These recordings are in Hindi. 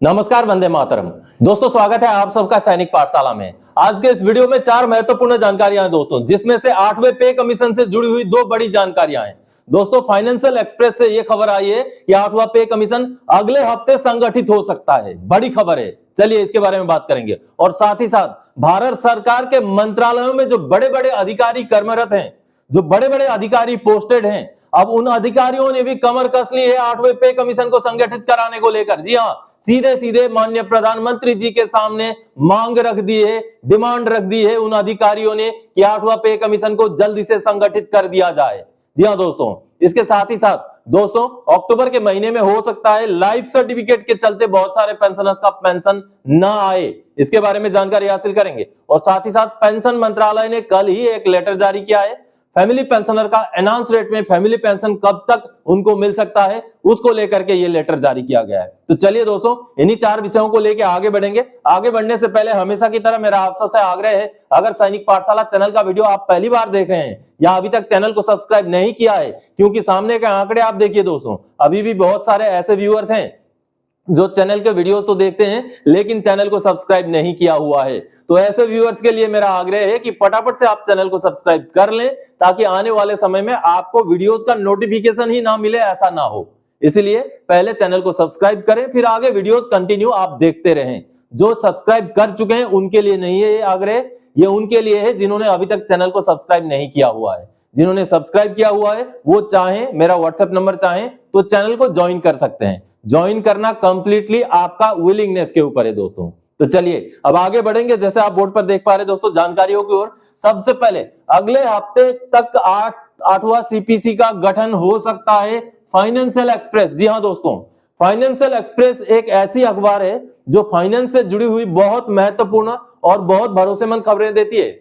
नमस्कार, वंदे मातरम। दोस्तों, स्वागत है आप सबका सैनिक पाठशाला में। आज के इस वीडियो में 4 महत्वपूर्ण जानकारियां हैं दोस्तों, जिसमें से 8वें पे कमीशन से जुड़ी हुई 2 बड़ी जानकारियां हैं। दोस्तों, फाइनेंशियल एक्सप्रेस से यह खबर आई है कि 8वां पे कमीशन अगले हफ्ते संगठित हो सकता है। बड़ी खबर है, चलिए इसके बारे में बात करेंगे। और साथ ही साथ भारत सरकार के मंत्रालयों में जो बड़े बड़े अधिकारी कर्मरत हैं, जो बड़े बड़े अधिकारी पोस्टेड हैं, अब उन अधिकारियों ने भी कमर कस ली है 8वें पे कमीशन को संगठित कराने को लेकर। जी हां, सीधे सीधे माननीय प्रधानमंत्री जी के सामने मांग रख दी है, डिमांड रख दी है उन अधिकारियों ने कि 8वां पे कमीशन को जल्दी से संगठित कर दिया जाए। जी हां दोस्तों, इसके साथ ही साथ दोस्तों अक्टूबर के महीने में हो सकता है लाइफ सर्टिफिकेट के चलते बहुत सारे पेंशनर्स का पेंशन ना आए। इसके बारे में जानकारी हासिल करेंगे। और साथ ही साथ पेंशन मंत्रालय ने कल ही एक लेटर जारी किया है। फैमिली पेंशनर का एनाउंस रेट में फैमिली पेंशन कब तक उनको मिल सकता है, उसको लेकर के ये लेटर जारी किया गया है। तो चलिए दोस्तों, इन्हीं 4 विषयों को लेकर आगे बढ़ेंगे। आगे बढ़ने से पहले हमेशा की तरह मेरा आप सबसे आग्रह है, अगर सैनिक पाठशाला चैनल का वीडियो आप पहली बार देख रहे हैं या अभी तक चैनल को सब्सक्राइब नहीं किया है, क्योंकि सामने के आंकड़े आप देखिए दोस्तों, अभी भी बहुत सारे ऐसे व्यूअर्स हैं जो चैनल के वीडियोस तो देखते हैं लेकिन चैनल को सब्सक्राइब नहीं किया हुआ है। तो ऐसे व्यूअर्स के लिए मेरा आग्रह है कि फटाफट से आप चैनल को सब्सक्राइब कर लें, ताकि आने वाले समय में आपको वीडियोस का नोटिफिकेशन ही ना मिले, ऐसा ना हो। इसलिए पहले चैनल को सब्सक्राइब करें, फिर आगे वीडियोस कंटिन्यू आप देखते रहें। जो सब्सक्राइब कर चुके हैं उनके लिए नहीं है ये आग्रह, ये उनके लिए है जिन्होंने अभी तक चैनल को सब्सक्राइब नहीं किया हुआ है। जिन्होंने सब्सक्राइब किया हुआ है वो चाहे मेरा व्हाट्सएप नंबर चाहे तो चैनल को ज्वाइन कर सकते हैं। ज्वाइन करना कंप्लीटली आपका विलिंगनेस के ऊपर है दोस्तों। तो चलिए अब आगे बढ़ेंगे। जैसे आप बोर्ड पर देख पा रहे दोस्तों, जानकारियों की ओर। सबसे पहले अगले हफ्ते तक 8वां सीपीसी का गठन हो सकता है। फाइनेंशियल एक्सप्रेस, जी हां दोस्तों, फाइनेंशियल एक्सप्रेस एक ऐसी अखबार है जो फाइनेंस से जुड़ी हुई बहुत महत्वपूर्ण और बहुत भरोसेमंद खबरें देती है।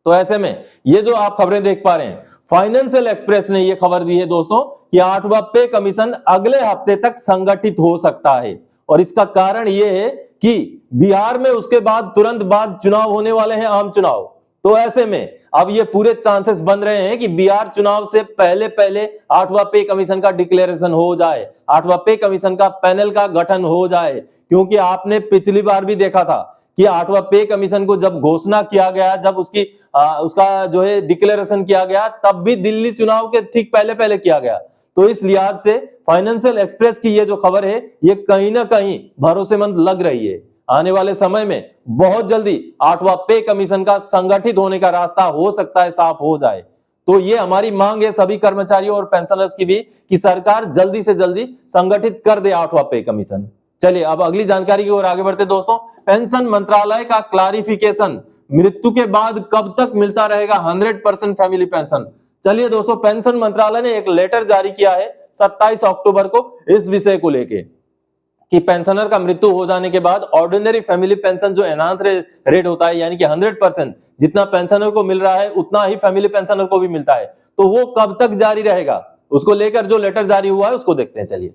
तो ऐसे में ये जो आप खबरें देख पा रहे हैं, फाइनेंशियल एक्सप्रेस ने ये खबर दी है दोस्तों कि 8वां पे कमीशन अगले हफ्ते तक संगठित हो सकता है। और इसका कारण ये है कि बिहार में उसके बाद तुरंत बाद चुनाव होने वाले हैं, आम चुनाव। तो ऐसे में अब ये पूरे चांसेस बन रहे हैं कि बिहार चुनाव से पहले पहले 8वां पे कमीशन का डिक्लेरेशन हो जाए, 8वां पे कमीशन का पैनल का गठन हो जाए। क्योंकि आपने पिछली बार भी देखा था कि 8वां पे कमीशन को जब घोषणा किया गया, जब उसका जो है डिक्लेरेशन किया गया, तब भी दिल्ली चुनाव के ठीक पहले पहले किया गया। तो इस लिहाज से फाइनेंशियल एक्सप्रेस की ये जो खबर है, ये कहीं ना कहीं भरोसेमंद लग रही है। आने वाले समय में बहुत जल्दी 8वां पे कमीशन का संगठित होने का रास्ता हो सकता है साफ हो जाए। तो ये हमारी मांग है सभी कर्मचारियों और पेंशनर्स की भी कि सरकार जल्दी से जल्दी संगठित कर दे 8वां पे कमीशन। चलिए अब अगली जानकारी की ओर आगे बढ़ते दोस्तों। पेंशन मंत्रालय का क्लैरिफिकेशन, मृत्यु के बाद कब तक मिलता रहेगा 100% फैमिली पेंशन। चलिए दोस्तों, पेंशन मंत्रालय ने एक लेटर जारी किया है 27 अक्टूबर को इस विषय को लेके कि पेंशनर का मृत्यु हो जाने के बाद ऑर्डिनरी फैमिली पेंशन जो एनहांस रेट होता है, यानी कि 100% जितना पेंशनर को मिल रहा है उतना ही फैमिली पेंशनर को भी मिलता है, तो वो कब तक जारी रहेगा, उसको लेकर जो लेटर जारी हुआ है उसको देखते हैं। चलिए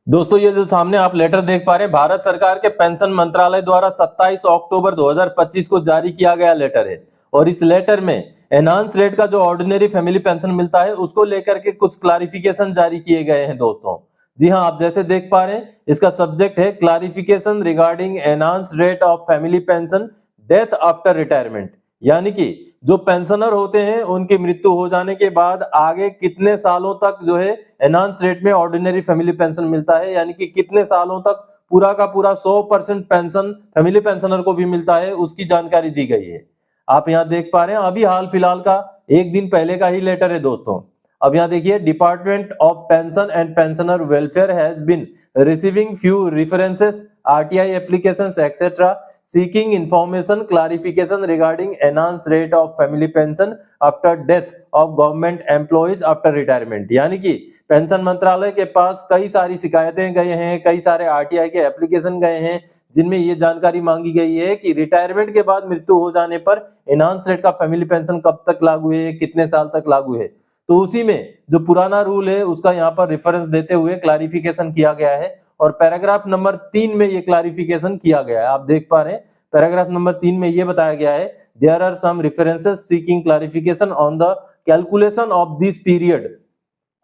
दोस्तों, ये जो सामने आप लेटर देख पा रहे हैं, भारत सरकार के पेंशन मंत्रालय द्वारा 27 अक्टूबर 2025 को जारी किया गया लेटर है। और इस लेटर में एनहांस रेट का जो ऑर्डिनरी फैमिली पेंशन मिलता है उसको लेकर के कुछ क्लैरिफिकेशन जारी किए गए हैं दोस्तों। जी हां, आप जैसे देख पा रहे हैं, इसका सब्जेक्ट है clarification regarding enhance rate of family pension death after retirement. यानी कि जो पेंशनर होते हैं उनकी मृत्यु हो जाने के बाद आगे कितने सालों तक जो है एनहांस रेट में ऑर्डिनरी फैमिली पेंशन मिलता है, यानी कि कितने सालों तक पूरा का पूरा 100% पेंशन फैमिली पेंशनर को भी मिलता है, उसकी जानकारी दी गई है। आप यहाँ देख पा रहे हैं, अभी हाल फिलहाल का एक दिन पहले का ही लेटर है दोस्तों। अब यहाँ देखिए, department of pension and pensioner welfare has been receiving few references, RTI applications etcetera seeking information clarification regarding enhance rate of family pension after death of government employees after retirement. यानी कि पेंशन मंत्रालय के पास कई सारी शिकायतें गए हैं, कई सारे आरटीआई के एप्लीकेशन गए हैं, जिनमें ये जानकारी मांगी गई है कि रिटायरमेंट के बाद मृत्यु हो जाने पर एनहांस रेट का फैमिली पेंशन कब तक लागू है, कितने साल तक लागू है। तो उसी में जो पुराना रूल है उसका यहाँ पर रेफरेंस देते हुए क्लैरिफिकेशन किया गया है। और पैराग्राफ नंबर 3 में ये क्लैरिफिकेशन किया गया है। आप देख पा रहे हैं, पैराग्राफ नंबर 3 में ये बताया गया है, there are some references seeking clarification on the calculation of this period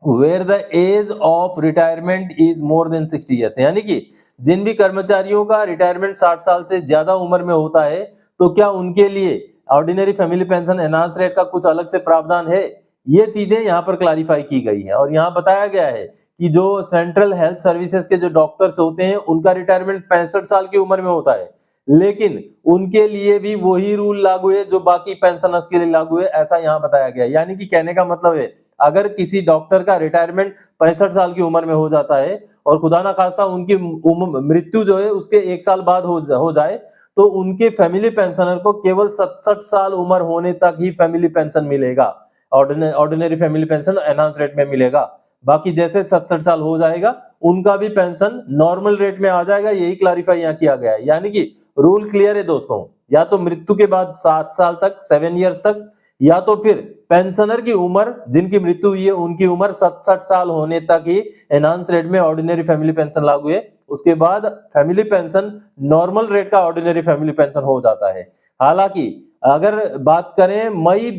where the age of retirement is more than 60 years. यानी कि जिन भी कर्मचारियों का रिटायरमेंट 60 साल से ज्यादा उम्र में होता है, तो क्या उनके लिए ordinary family pension enhance rate का कुछ अलग से प्रावधान है? ये चीजें यहाँ पर क्लैरिफाई की गई है और यहाँ बताया गया है कि जो सेंट्रल हेल्थ सर्विसेज के जो डॉक्टर्स होते हैं उनका रिटायरमेंट 65 साल की उम्र में होता है, लेकिन उनके लिए भी वही रूल लागू है जो बाकी पेंशनर्स के लिए लागू है, ऐसा यहाँ बताया गया है। यानी कि कहने का मतलब है, अगर किसी डॉक्टर का रिटायरमेंट 65 साल की उम्र में हो जाता है और खुदा ना खास्ता उनकी मृत्यु जो है उसके 1 साल बाद हो जाए, तो उनके फैमिली पेंशनर को केवल 67 साल उम्र होने तक ही फैमिली पेंशन मिलेगा, ordinary family pension enhance rate में मिलेगा। बाकी जैसे 67 साल हो जाएगा उनका भी पेंशन नॉर्मल रेट में आ जाएगा, यही क्लैरिफाई यहाँ किया गया है। यानी कि रूल क्लियर है दोस्तों, या तो मृत्यु के बाद 7 साल तक 7 इयर्स तक, या तो फिर पेंशनर की उम्र जिनकी मृत्यु हुई है उनकी उम्र 67 साल होने तक ही एनहांस रेट में ऑर्डिनरी फैमिली पेंशन लागू है। उसके बाद फैमिली पेंशन नॉर्मल रेट का ऑर्डिनरी फैमिली पेंशन हो जाता है। हालांकि अगर बात करें मई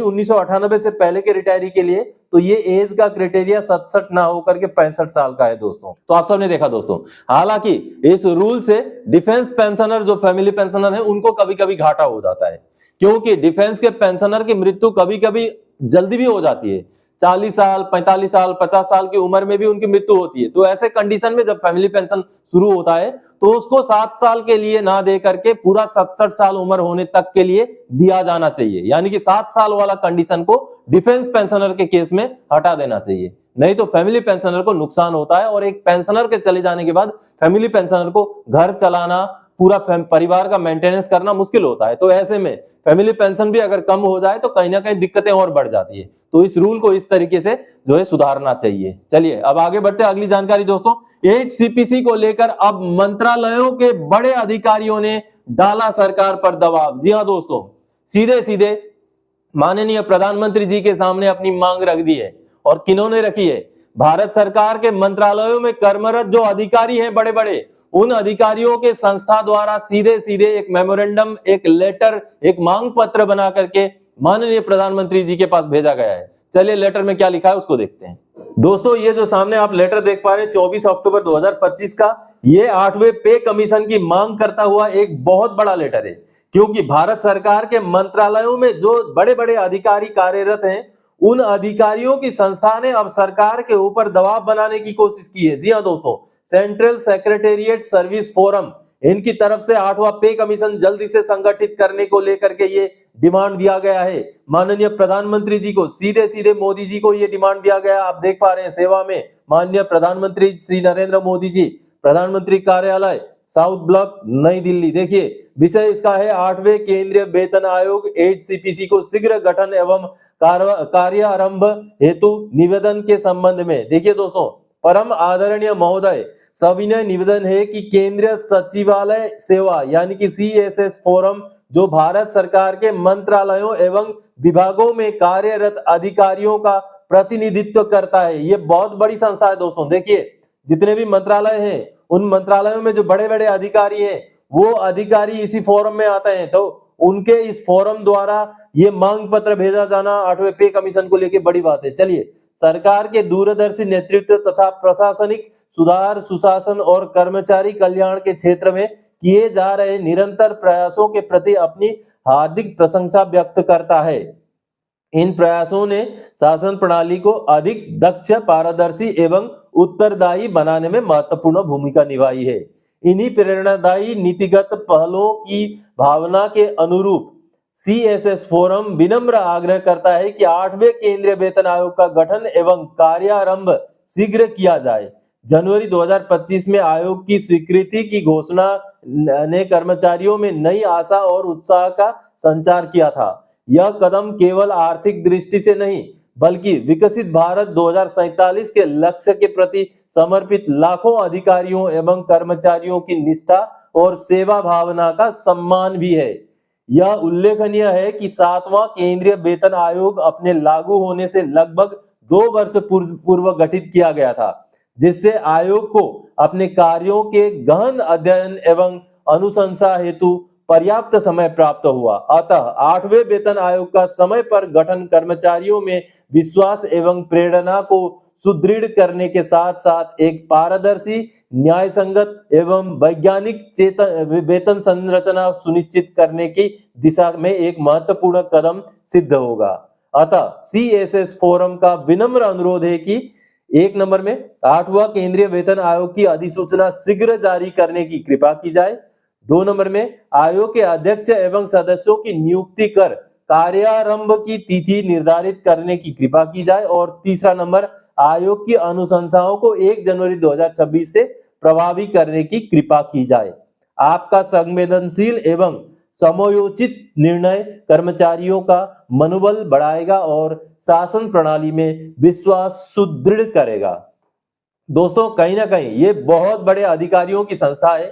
1998 से पहले के रिटायरी के लिए, तो ये एज का क्राइटेरिया 67 ना होकर के 65 साल का है दोस्तों। तो आप सबने देखा दोस्तों, हालांकि इस रूल से डिफेंस पेंशनर जो फैमिली पेंशनर है उनको कभी कभी घाटा हो जाता है, क्योंकि डिफेंस के पेंशनर की मृत्यु कभी कभी जल्दी भी हो जाती है, 40 साल 45 साल 50 साल की उम्र में भी उनकी मृत्यु होती है। तो ऐसे कंडीशन में जब फैमिली पेंशन शुरू होता है तो उसको 7 साल के लिए ना दे करके पूरा 67 साल उम्र होने तक के लिए दिया जाना चाहिए। यानी कि 7 साल वाला कंडीशन को डिफेंस पेंशनर के केस में हटा देना चाहिए, नहीं तो फैमिली पेंशनर को नुकसान होता है और एक पेंशनर के चले जाने के बाद फैमिली पेंशनर को घर चलाना, पूरा परिवार का मेंटेनेंस करना मुश्किल होता है। तो ऐसे में फैमिली पेंशन भी अगर कम हो जाए तो कहीं ना कहीं दिक्कतें और बढ़ जाती है। तो इस रूल को इस तरीके से जो है सुधारना चाहिए। चलिए अब आगे बढ़ते हैं अगली जानकारी दोस्तों। 8 सीपीसी को लेकर अब मंत्रालयों के बड़े अधिकारियों ने डाला सरकार पर दबाव। जी हां दोस्तों, सीधे सीधे माननीय प्रधानमंत्री जी के सामने अपनी मांग रख दी है। और किन्होंने रखी है? भारत सरकार के मंत्रालयों में कर्मरत जो अधिकारी हैं बड़े बड़े, उन अधिकारियों के संस्था द्वारा सीधे सीधे एक मेमोरेंडम, एक लेटर, एक मांग पत्र बना करके माननीय प्रधानमंत्री जी के पास भेजा गया है। चलिए लेटर में क्या लिखा है उसको देखते हैं। दोस्तों ये जो सामने आप लेटर देख पा रहे हैं 24 अक्टूबर 2025 का, ये 8वें पे कमीशन की मांग करता हुआ एक बहुत बड़ा लेटर है, क्योंकि भारत सरकार के मंत्रालयों में जो बड़े बड़े अधिकारी कार्यरत हैं उन अधिकारियों की संस्था ने अब सरकार के ऊपर दबाव बनाने की कोशिश की है। जी हाँ दोस्तों, सेंट्रल सेक्रेटेरिएट सर्विस फोरम, इनकी तरफ से 8वां पे कमीशन जल्दी से संगठित करने को लेकर के ये डिमांड दिया गया है। माननीय प्रधानमंत्री जी को सीधे सीधे मोदी जी को ये डिमांड दिया गया। आप देख पा रहे हैं सेवा में माननीय प्रधानमंत्री श्री नरेंद्र मोदी जी, प्रधानमंत्री कार्यालय साउथ ब्लॉक नई दिल्ली। देखिए विषय इसका है 8वें केंद्रीय वेतन आयोग 8 सीपीसी को शीघ्र गठन एवं कार्यारंभ हेतु निवेदन के संबंध में। देखिए दोस्तों, परम आदरणीय महोदय, सविनय निवेदन है कि केंद्रीय सचिवालय सेवा यानी कि सीएसएस फोरम जो भारत सरकार के मंत्रालयों एवं विभागों में कार्यरत अधिकारियों का प्रतिनिधित्व करता है। ये बहुत बड़ी संस्था है दोस्तों। देखिए जितने भी मंत्रालय हैं उन मंत्रालयों में जो बड़े बड़े अधिकारी हैं वो अधिकारी इसी फोरम में आते हैं, तो उनके इस फोरम द्वारा ये मांग पत्र भेजा जाना 8वें पे कमीशन को लेकर बड़ी बात है। चलिए, सरकार के दूरदर्शी नेतृत्व तथा प्रशासनिक सुधार, सुशासन और कर्मचारी कल्याण के क्षेत्र में किए जा रहे निरंतर प्रयासों के प्रति अपनी हार्दिक प्रशंसा व्यक्त करता है। इन प्रयासों ने शासन प्रणाली को अधिक दक्ष, पारदर्शी एवं उत्तरदायी बनाने में महत्वपूर्ण भूमिका निभाई है। इन्हीं प्रेरणादायी नीतिगत पहलों की भावना के अनुरूप सीएसएस फोरम विनम्र आग्रह करता है कि 8वें केंद्रीय वेतन आयोग का गठन एवं कार्यारंभ शीघ्र किया जाए। जनवरी 2025 में आयोग की स्वीकृति की घोषणा ने कर्मचारियों में नई आशा और उत्साह का संचार किया था। यह कदम केवल आर्थिक दृष्टि से नहीं बल्कि विकसित भारत 2047 के लक्ष्य के प्रति समर्पित लाखों अधिकारियों एवं कर्मचारियों की निष्ठा और सेवा भावना का सम्मान भी है। यह उल्लेखनीय है कि 7वां केंद्रीय वेतन आयोग अपने लागू होने से लगभग 2 वर्ष पूर्व गठित किया गया था, जिससे आयोग को अपने कार्यों के गहन अध्ययन एवं अनुशंसा हेतु पर्याप्त समय प्राप्त हुआ। अतः 8वें वेतन आयोग का समय पर गठन कर्मचारियों में विश्वास एवं प्रेरणा को सुदृढ़ करने के साथ साथ एक पारदर्शी न्याय संगत एवं वैज्ञानिक वेतन संरचना सुनिश्चित करने की दिशा में एक महत्वपूर्ण कदम सिद्ध होगा। अतः CSS फोरम का विनम्र अनुरोध है कि 1 नंबर में 8वां केंद्रीय वेतन आयोग की अधिसूचना शीघ्र जारी करने की कृपा की जाए। 2 नंबर में आयोग के अध्यक्ष एवं सदस्यों की नियुक्ति कर कार्यारंभ की तिथि निर्धारित करने की कृपा की जाए। और तीसरा नंबर, आयोग की अनुशंसाओं को 1 जनवरी 2026 से प्रभावी करने की कृपा की जाए। आपका संवेदनशील एवं समयोचित निर्णय कर्मचारियों का मनोबल बढ़ाएगा और शासन प्रणाली में विश्वास सुदृढ़ करेगा। दोस्तों, कहीं ना कहीं ये बहुत बड़े अधिकारियों की संस्था है,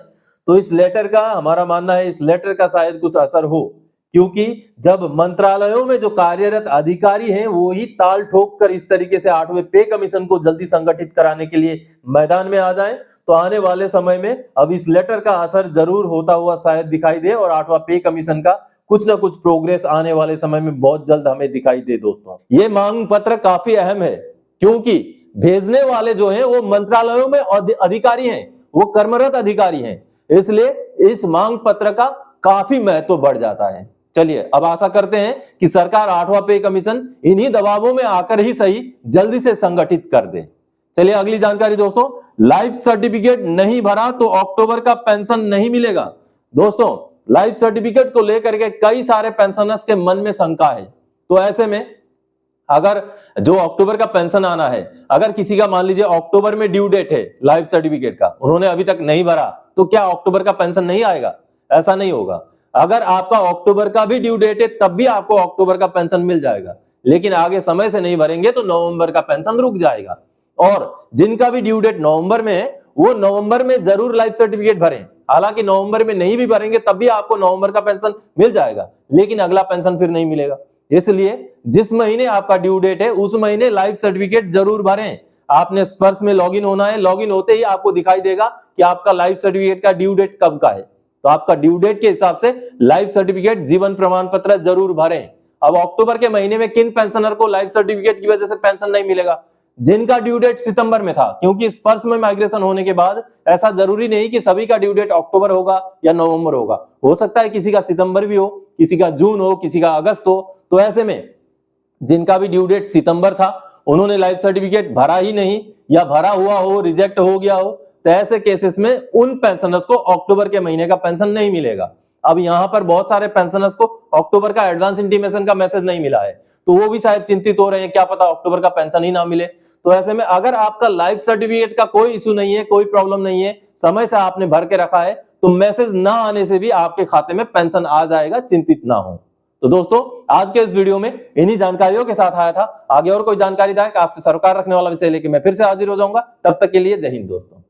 तो इस लेटर का हमारा मानना है, इस लेटर का शायद कुछ असर हो, क्योंकि जब मंत्रालयों में जो कार्यरत अधिकारी हैं वो ही ताल ठोक कर इस तरीके से 8वें पे कमीशन को जल्दी संगठित कराने के लिए मैदान में आ जाएं, तो आने वाले समय में अब इस लेटर का असर जरूर होता हुआ शायद दिखाई दे और 8वां पे कमीशन का कुछ ना कुछ प्रोग्रेस आने वाले समय में बहुत जल्द हमें दिखाई दे। दोस्तों, ये मांग पत्र काफी अहम है, क्योंकि भेजने वाले जो हैं वो मंत्रालयों में अधिकारी हैं, वो कर्मरत अधिकारी हैं, इसलिए इस मांग पत्र का काफी महत्व बढ़ जाता है। चलिए, अब आशा करते हैं कि सरकार 8वां पे कमीशन इन्हीं दबावों में आकर ही सही जल्दी से संगठित कर दे। चलिए अगली जानकारी दोस्तों, लाइफ सर्टिफिकेट नहीं भरा तो अक्टूबर का पेंशन नहीं मिलेगा। दोस्तों, लाइफ सर्टिफिकेट को लेकर के कई सारे पेंशनर्स के मन में शंका है, तो ऐसे में अगर जो अक्टूबर का पेंशन आना है, अगर किसी का मान लीजिए अक्टूबर में ड्यू डेट है लाइफ सर्टिफिकेट का, उन्होंने अभी तक नहीं भरा, तो क्या अक्टूबर का पेंशन नहीं आएगा? ऐसा नहीं होगा। अगर आपका अक्टूबर का भी ड्यू डेट है तब भी आपको अक्टूबर का पेंशन मिल जाएगा, लेकिन आगे समय से नहीं भरेंगे तो नवंबर का पेंशन रुक जाएगा। और जिनका भी ड्यू डेट नवंबर में है वो नवंबर में जरूर लाइफ सर्टिफिकेट भरें। हालांकि नवंबर में नहीं भी भरेंगे तब भी आपको नवंबर का पेंशन मिल जाएगा, लेकिन अगला पेंशन फिर नहीं मिलेगा। इसलिए जिस महीने आपका ड्यू डेट है उस महीने लाइफ सर्टिफिकेट जरूर भरें। आपने स्पर्श में लॉगिन होना है, लॉगिन होते ही आपको दिखाई देगा कि आपका लाइफ सर्टिफिकेट का ड्यू डेट कब का है, तो आपका ड्यू डेट के हिसाब से लाइफ सर्टिफिकेट जीवन प्रमाण पत्र जरूर भरें। अब अक्टूबर के महीने में किन पेंशनर को लाइफ सर्टिफिकेट की वजह से पेंशन नहीं मिलेगा? जिनका ड्यू डेट सितंबर में था, क्योंकि स्पर्श में माइग्रेशन होने के बाद ऐसा जरूरी नहीं कि सभी का ड्यू डेट अक्टूबर होगा या नवंबर होगा, हो सकता है किसी का सितंबर भी हो, किसी का जून हो, किसी का अगस्त हो। तो ऐसे में जिनका भी ड्यू डेट सितंबर था उन्होंने लाइफ सर्टिफिकेट भरा ही नहीं या भरा हुआ हो, रिजेक्ट हो गया हो, तो ऐसे केसेस में उन पेंशनर्स को अक्टूबर के महीने का पेंशन नहीं मिलेगा। अब यहाँ पर बहुत सारे पेंशनर्स को अक्टूबर का एडवांस इंटीमेशन का मैसेज नहीं मिला है, तो वो भी शायद चिंतित हो रहे हैं, क्या पता अक्टूबर का पेंशन ही ना मिले। तो ऐसे में अगर आपका लाइफ सर्टिफिकेट का कोई इशू नहीं है, कोई प्रॉब्लम नहीं है, समय से आपने भर के रखा है, तो मैसेज ना आने से भी आपके खाते में पेंशन आ जाएगा, चिंतित ना हो। तो दोस्तों, आज के इस वीडियो में इन्हीं जानकारियों के साथ आया था। आगे और कोई जानकारी दायक आपसे सरोकार रखने वाला विषय लेके मैं फिर से हाजिर हो जाऊंगा। तब तक के लिए जय हिंद दोस्तों।